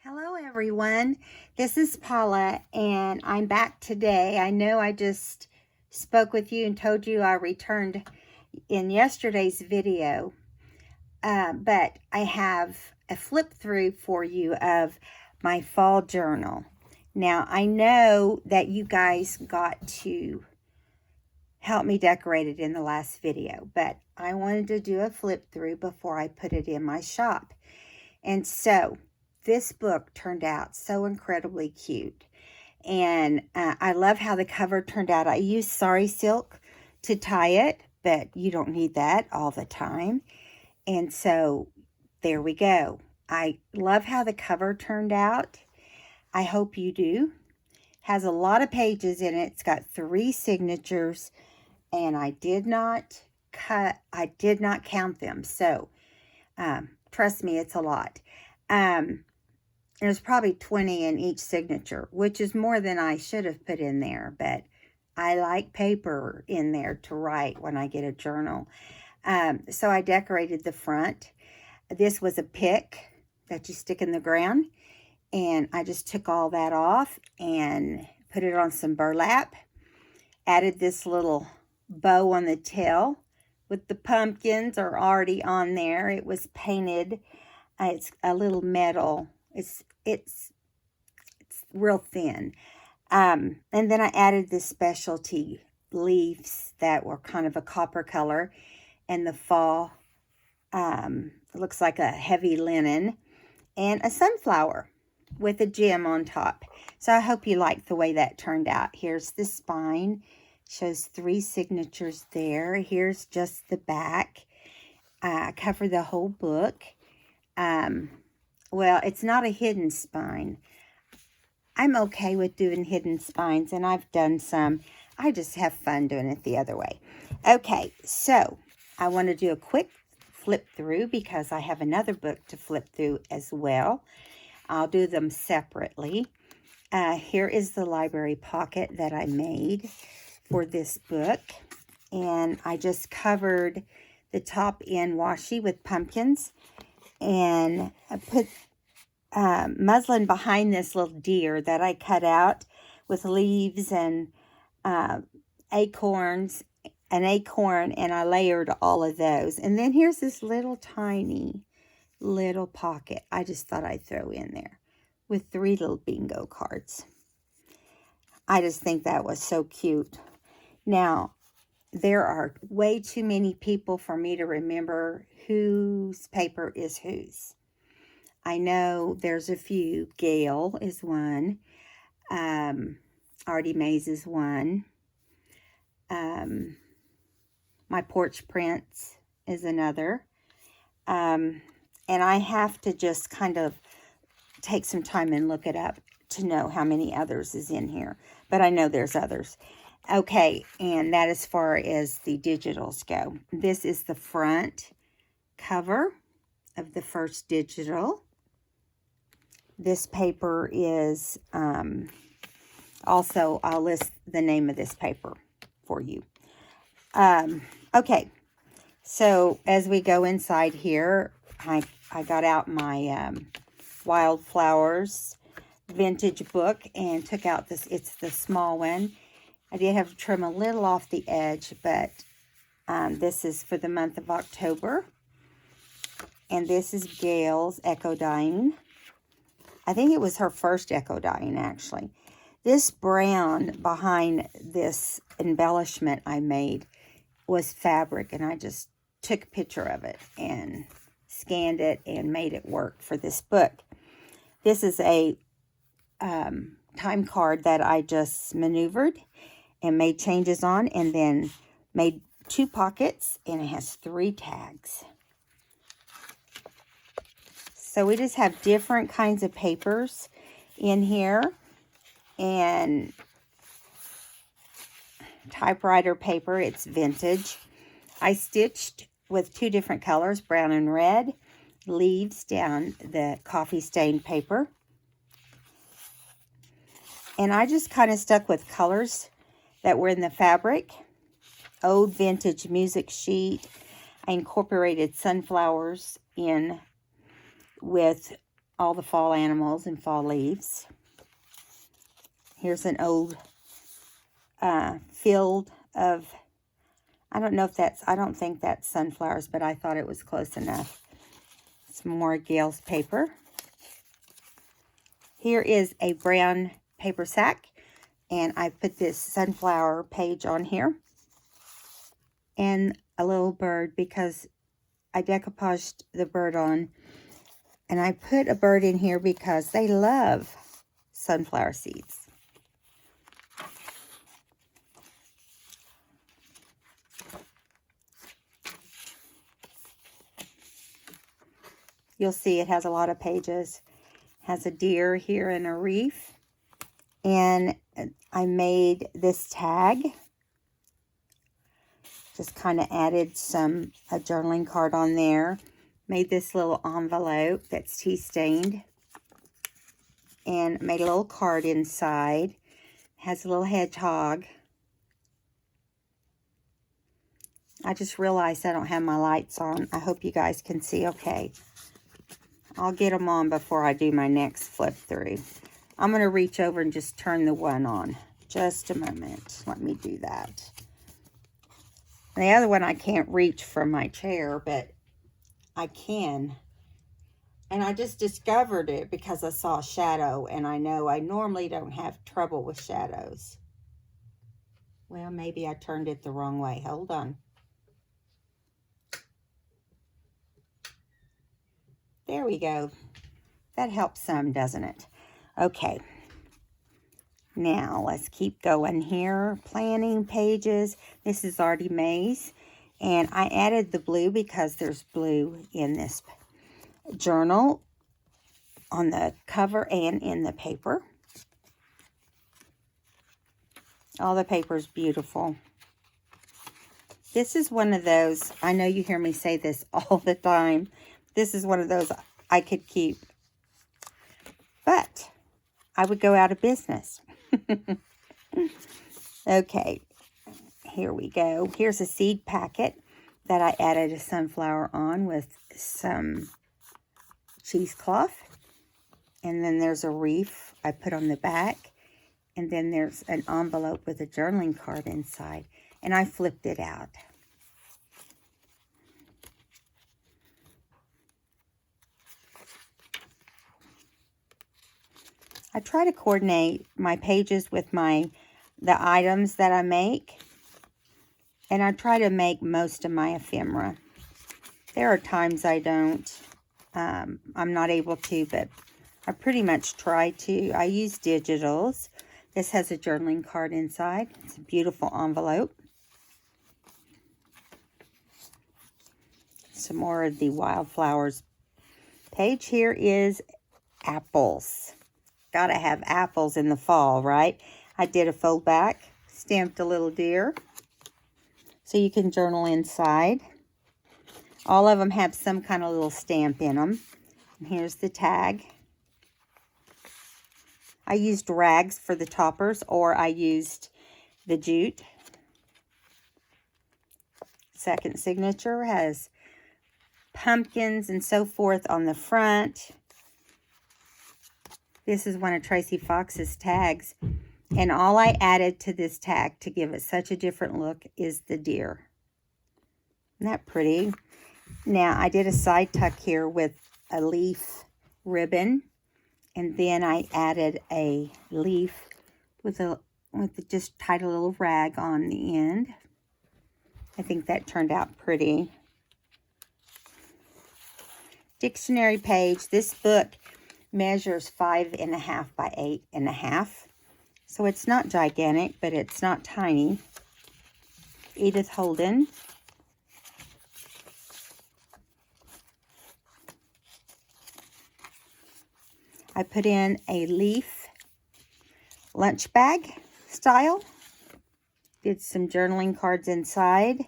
Hello everyone, this is Paula and I'm back today. I know I just spoke with you and told you I returned in yesterday's video, but I have a flip through for you of my fall journal. Now I know that you guys got to help me decorate it in the last video, but I wanted to do a flip through before I put it in my shop. And so this book turned out so incredibly cute. And I love how the cover turned out. I used sari silk to tie it, but you don't need that all the time. And so there we go. I love how the cover turned out. I hope you do. Has a lot of pages in it. It's got 3 signatures, and I did not count them. So trust me, it's a lot. There's probably 20 in each signature, which is more than I should have put in there, but I like paper in there to write when I get a journal. So I decorated the front. This was a pick that you stick in the ground, and I just took all that off and put it on some burlap. Added this little bow on the tail with the pumpkins are already on there. It was painted. It's a little metal. It's real thin. And then I added this specialty leaves that were kind of a copper color, and the fall looks like a heavy linen, and a sunflower with a gem on top. So I hope you like the way that turned out. Here's the spine. Shows 3 signatures there. Here's just the back. Cover the whole book. Well, it's not a hidden spine. I'm okay with doing hidden spines, and I've done some. I just have fun doing it the other way. Okay, so I want to do a quick flip through because I have another book to flip through as well. I'll do them separately. Here is the library pocket that I made for this book, and I just covered the top in washi with pumpkins, and I put muslin behind this little deer that I cut out with leaves and acorns, an acorn, and I layered all of those. And then here's this little tiny little pocket I just thought I'd throw in there with 3 little bingo cards. I just think that was so cute. Now, there are way too many people for me to remember whose paper is whose. I know there's a few. Gail is one. Artie Mays is one. My Porch Prince is another. And I have to just kind of take some time and look it up to know how many others is in here. But I know there's others. Okay, and that as far as the digitals go. This is the front cover of the first digital. This paper is, also, I'll list the name of this paper for you. Okay, so as we go inside here, I got out my Wildflowers vintage book and took out this, it's the small one. I did have to trim a little off the edge, but this is for the month of October. And this is Gail's Echo Dyeing. I think it was her first Echo Dyeing, actually. This brown behind this embellishment I made was fabric, and I just took a picture of it and scanned it and made it work for this book. This is a time card that I just maneuvered and made changes on, and then made 2 pockets, and it has 3 tags. So we just have different kinds of papers in here, and typewriter paper, it's vintage. I stitched with 2 different colors, brown and red, leaves down the coffee stained paper. And I just kind of stuck with colors that were in the fabric. Old vintage music sheet. I incorporated sunflowers in with all the fall animals and fall leaves. Here's an old field of, I don't think that's sunflowers, but I thought it was close enough. Some more Gale's paper. Here is a brown paper sack, and I put this sunflower page on here. And a little bird, because I decoupaged the bird on. And I put a bird in here because they love sunflower seeds. You'll see it has a lot of pages. Has a deer here and a reef. And I made this tag. Just kind of added a journaling card on there. Made this little envelope that's tea stained. And made a little card inside. Has a little hedgehog. I just realized I don't have my lights on. I hope you guys can see okay. I'll get them on before I do my next flip through. I'm going to reach over and just turn the one on. Just a moment. Let me do that. The other one I can't reach from my chair, but I can. And I just discovered it because I saw a shadow, and I know I normally don't have trouble with shadows. Well, maybe I turned it the wrong way. Hold on. There we go. That helps some, doesn't it? Okay. Now, let's keep going here. Planning pages. This is Artie Mae's. And I added the blue because there's blue in this journal on the cover and in the paper. All the paper is beautiful. This is one of those, I know you hear me say this all the time. This is one of those I could keep. But I would go out of business. Okay, here we go. Here's a seed packet that I added a sunflower on with some cheesecloth. And then there's a wreath I put on the back. And then there's an envelope with a journaling card inside. And I flipped it out. I try to coordinate my pages with the items that I make. And I try to make most of my ephemera. There are times I don't. I'm not able to, but I pretty much try to. I use digitals. This has a journaling card inside. It's a beautiful envelope. Some more of the wildflowers page. Here is apples. Gotta have apples in the fall, right? I did a fold back, stamped a little deer, so you can journal inside. All of them have some kind of little stamp in them. And here's the tag. I used rags for the toppers, or I used the jute. Second signature has pumpkins and so forth on the front. This is one of Tracy Fox's tags. And all I added to this tag to give it such a different look is the deer. Isn't that pretty? Now, I did a side tuck here with a leaf ribbon. And then I added a leaf with just tied a little rag on the end. I think that turned out pretty. Dictionary page. This book measures 5.5 by 8.5. So it's not gigantic, but it's not tiny. Edith Holden. I put in a leaf lunch bag style. Did some journaling cards inside.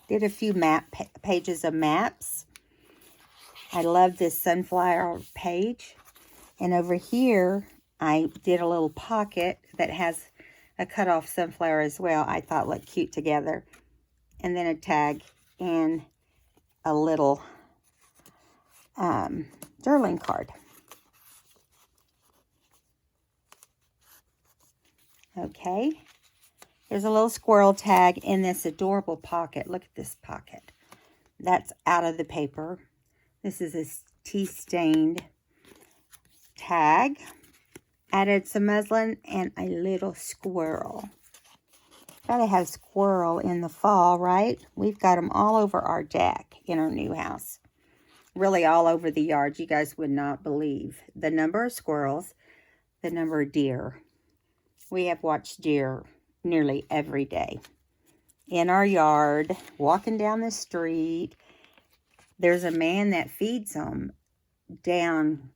Did a few pages of maps. I love this sunflower page. And over here, I did a little pocket that has a cut off sunflower as well. I thought looked cute together. And then a tag and a little journaling card. Okay. There's a little squirrel tag in this adorable pocket. Look at this pocket. That's out of the paper. This is a tea-stained tag. Added some muslin and a little squirrel. Gotta have squirrel in the fall, right? We've got them all over our deck in our new house. Really all over the yard. You guys would not believe the number of squirrels, the number of deer. We have watched deer nearly every day. In our yard, walking down the street. There's a man that feeds them down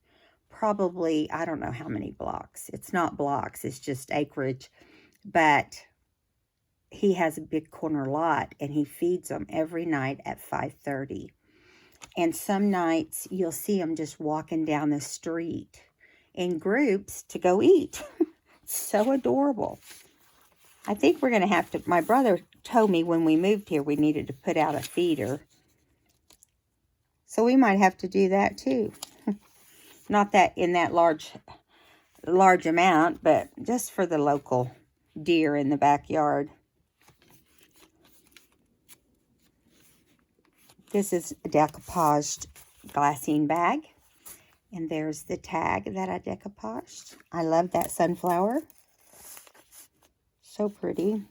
probably, I don't know how many blocks. It's not blocks, it's just acreage. But he has a big corner lot, and he feeds them every night at 5:30. And some nights, you'll see them just walking down the street in groups to go eat. So adorable. I think we're going to have to, my brother told me when we moved here, we needed to put out a feeder. So we might have to do that too. Not that in that large amount, but just for the local deer in the backyard. This is a decoupaged glassine bag. And there's the tag that I decoupaged. I love that sunflower. So pretty.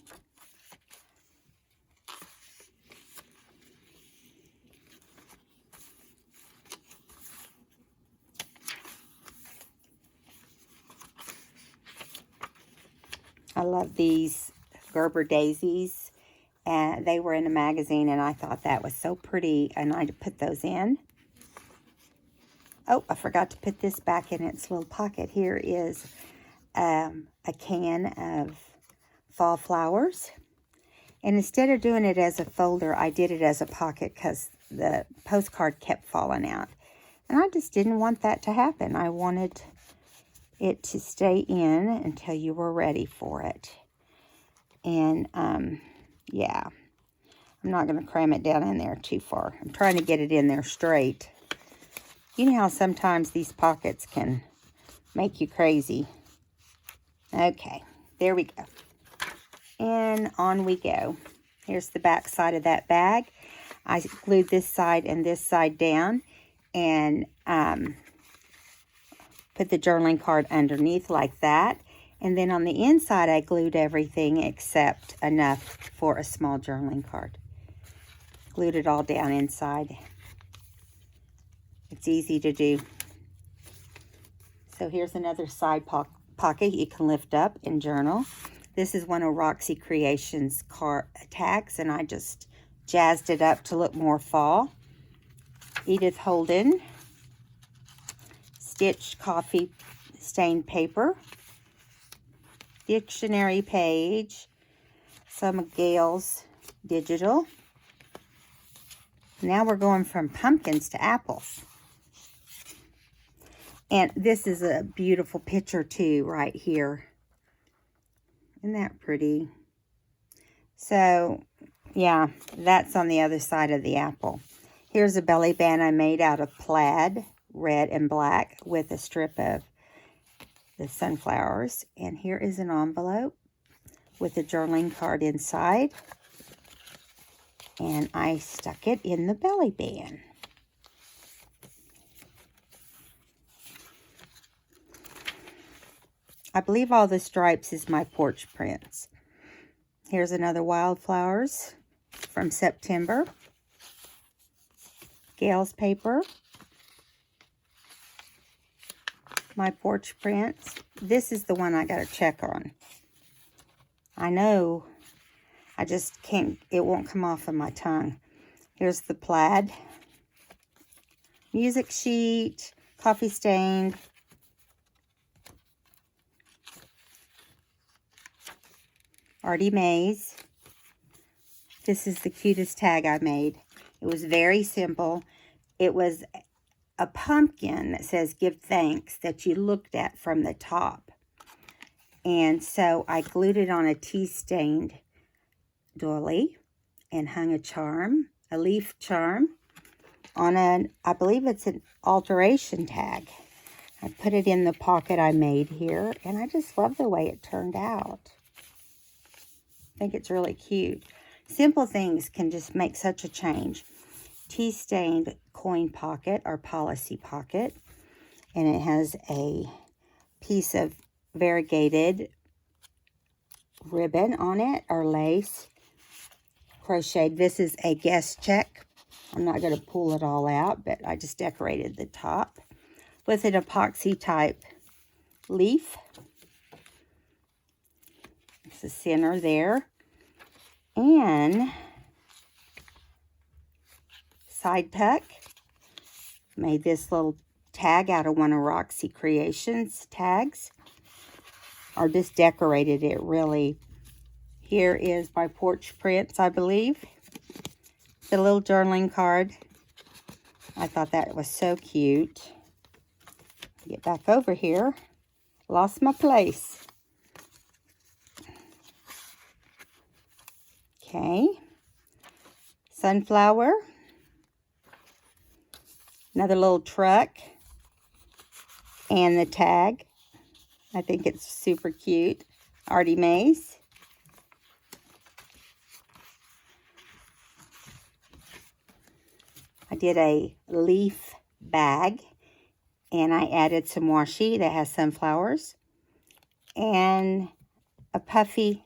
I love these Gerber daisies. And they were in a magazine, and I thought that was so pretty, and I put those in. Oh, I forgot to put this back in its little pocket. Here is a can of fall flowers. And instead of doing it as a folder, I did it as a pocket because the postcard kept falling out. And I just didn't want that to happen. I wanted it to stay in until you were ready for it. And, yeah, I'm not going to cram it down in there too far. I'm trying to get it in there straight. You know how sometimes these pockets can make you crazy. Okay, there we go. And on we go. Here's the back side of that bag. I glued this side and this side down and put the journaling card underneath like that. And then on the inside, I glued everything except enough for a small journaling card. Glued it all down inside. It's easy to do. So here's another side pocket you can lift up and journal. This is one of Roxy Creations tags, and I just jazzed it up to look more fall. Edith Holden. Stitched coffee stained paper. Dictionary page. Some of Gail's digital. Now we're going from pumpkins to apples. And this is a beautiful picture too, right here. Isn't that pretty? So, yeah, that's on the other side of the apple. Here's a belly band I made out of plaid, red and black, with a strip of the sunflowers. And here is an envelope with a journaling card inside. And I stuck it in the belly band. I believe all the stripes is my porch prints. Here's another wildflowers from September. Gail's paper. My porch prints. This is the one I got to check on. I know. I just can't, it won't come off of my tongue. Here's the plaid. Music sheet. Coffee stained. Artie Mays. This is the cutest tag I made. It was very simple. It was a pumpkin that says, give thanks, that you looked at from the top. And so I glued it on a tea-stained doily and hung a charm, a leaf charm. on an, I believe it's an alteration tag. I put it in the pocket I made here, and I just love the way it turned out. I think it's really cute. Simple things can just make such a change. Tea-stained coin pocket or policy pocket, and it has a piece of variegated ribbon on it, or lace, crocheted. This is a guest check. I'm not going to pull it all out, but I just decorated the top with an epoxy type leaf. It's the center there. And side tuck. Made this little tag out of one of Roxy Creations tags. Or just decorated it really. Here is my porch prints, I believe. The little journaling card. I thought that was so cute. Get back over here. Lost my place. Okay. Sunflower. Another little truck. And the tag. I think it's super cute. Artie Mays. I did a leaf bag. And I added some washi that has sunflowers. And a puffy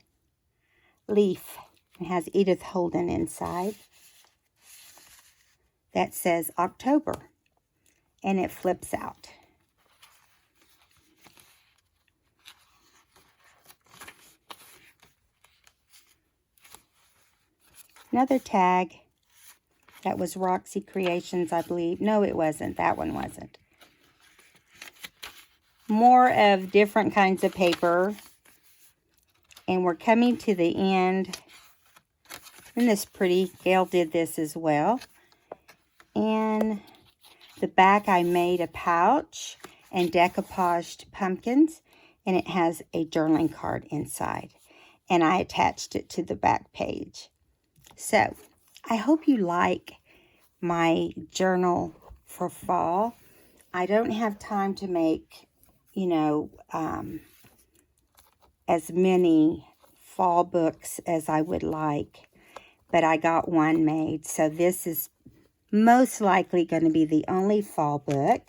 leaf. It has Edith Holden inside. That says October. And it flips out. Another tag. That was Roxy Creations, I believe. No, it wasn't. That one wasn't. More of different kinds of paper. And we're coming to the end. Isn't this pretty? Gail did this as well. And the back I made a pouch and decoupaged pumpkins. And it has a journaling card inside. And I attached it to the back page. So, I hope you like my journal for fall. I don't have time to make, you know, as many fall books as I would like. But I got one made. So this is most likely going to be the only fall book.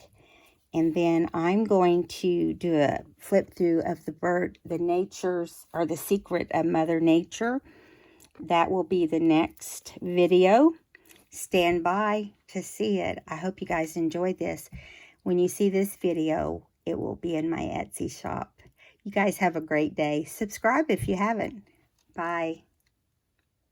And then I'm going to do a flip through of the natures, or the secret of Mother Nature. That will be the next video. Stand by to see it. I hope you guys enjoyed this. When you see this video, it will be in my Etsy shop. You guys have a great day. Subscribe if you haven't. Bye.